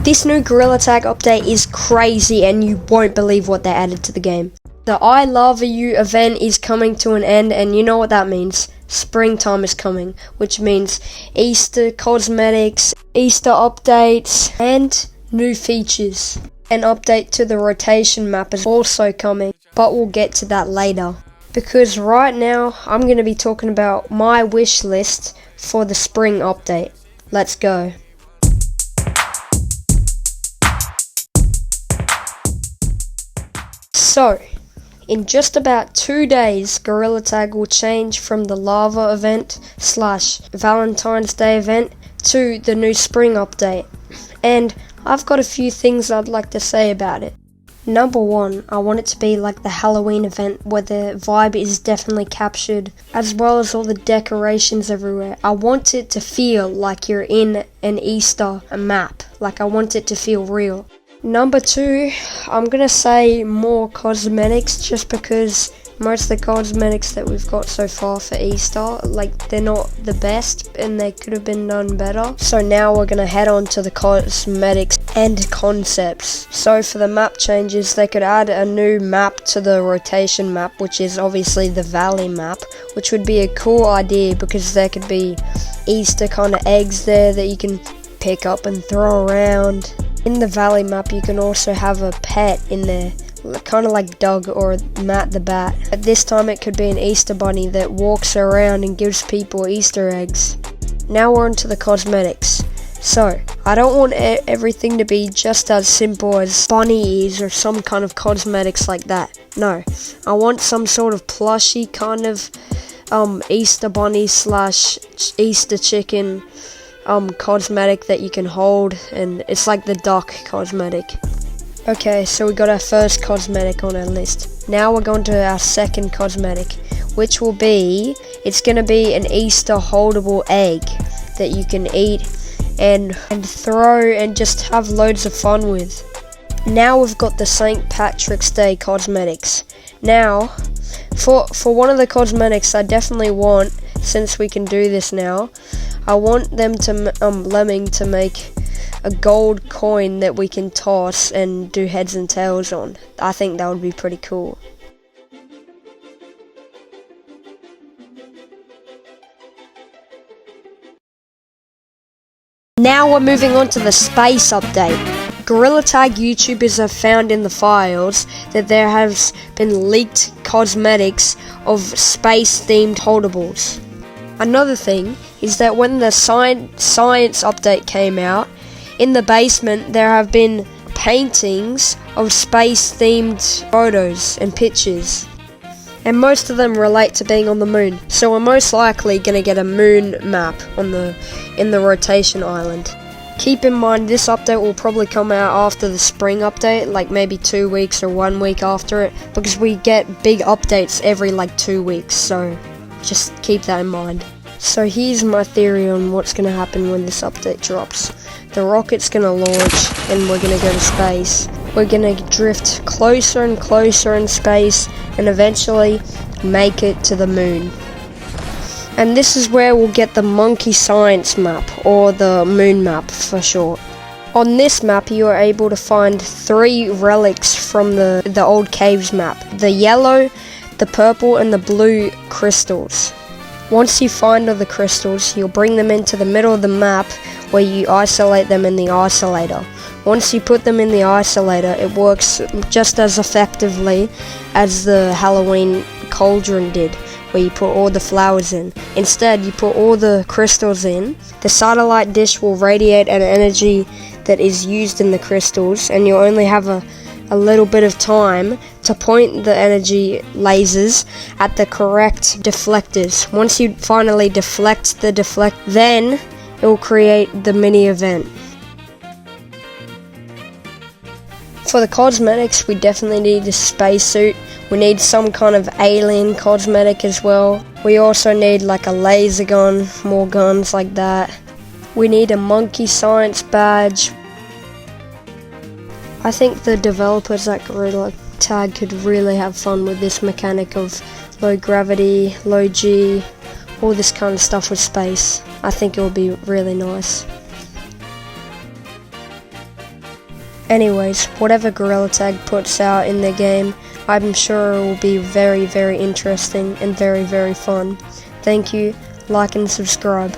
This new Gorilla Tag update is crazy and you won't believe what they added to the game. The I Lava You event is coming to an end, and you know what that means. Springtime is coming, which means Easter cosmetics, Easter updates, and new features. An update to the rotation map is also coming, but we'll get to that later. Because right now, I'm going to be talking about my wish list for the spring update. Let's go. So, in just about 2 days, Gorilla Tag will change from the Lava event / Valentine's Day event to the new spring update. And I've got a few things I'd like to say about it. Number one, I want it to be like the Halloween event where the vibe is definitely captured, as well as all the decorations everywhere. I want it to feel like you're in an Easter map, like I want it to feel real. Number two, I'm going to say more cosmetics, just because most of the cosmetics that we've got so far for Easter, like, they're not the best and they could have been done better. So now we're going to head on to the cosmetics and concepts. So for the map changes, they could add a new map to the rotation map, which is obviously the Valley map, which would be a cool idea because there could be Easter kind of eggs there that you can pick up and throw around. In the Valley map, you can also have a pet in there, kind of like Doug or Matt the Bat. At this time, it could be an Easter bunny that walks around and gives people Easter eggs. Now we're on to the cosmetics. So, I don't want everything to be just as simple as bunny ears or some kind of cosmetics like that. No, I want some sort of plushy kind of Easter bunny / Easter chicken cosmetic that you can hold, and it's like the duck cosmetic. Okay, so we got our first cosmetic on our list. Now we're going to our second cosmetic, which will be, it's going to be an Easter holdable egg that you can eat and throw and just have loads of fun with. Now we've got the St. Patrick's Day cosmetics. Now, for one of the cosmetics I definitely want, since we can do this now, I want them to Lemming to make a gold coin that we can toss and do heads and tails on. I think that would be pretty cool. Now we're moving on to the space update. Gorilla Tag YouTubers have found in the files that there has been leaked cosmetics of space-themed holdables. Another thing is that when the science update came out, in the basement there have been paintings of space-themed photos and pictures. And most of them relate to being on the moon. So we're most likely going to get a moon map in the rotation island. Keep in mind this update will probably come out after the spring update, like maybe 2 weeks or 1 week after it, because we get big updates every like 2 weeks, so just keep that in mind. So here's my theory on what's going to happen when this update drops. The rocket's going to launch and we're going to go to space. We're going to drift closer and closer in space and eventually make it to the moon. And this is where we'll get the Monkey Science map, or the moon map for short. On this map you are able to find 3 relics from the old caves map. The yellow, the purple and the blue crystals. Once you find all the crystals, you'll bring them into the middle of the map where you isolate them in the isolator. Once you put them in the isolator, it works just as effectively as the Halloween cauldron did, where you put all the flowers in. Instead, you put all the crystals in. The satellite dish will radiate an energy that is used in the crystals, and you'll only have a little bit of time to point the energy lasers at the correct deflectors. Once you finally deflect then it will create the mini event. For the cosmetics, we definitely need a spacesuit. We need some kind of alien cosmetic as well. We also need like a laser gun, more guns like that. We need a Monkey Science badge. I think the developers at Gorilla Tag could really have fun with this mechanic of low gravity, low G, all this kind of stuff with space. I think it will be really nice. Anyways, whatever Gorilla Tag puts out in their game, I'm sure it will be very, very interesting and very, very fun. Thank you, like and subscribe.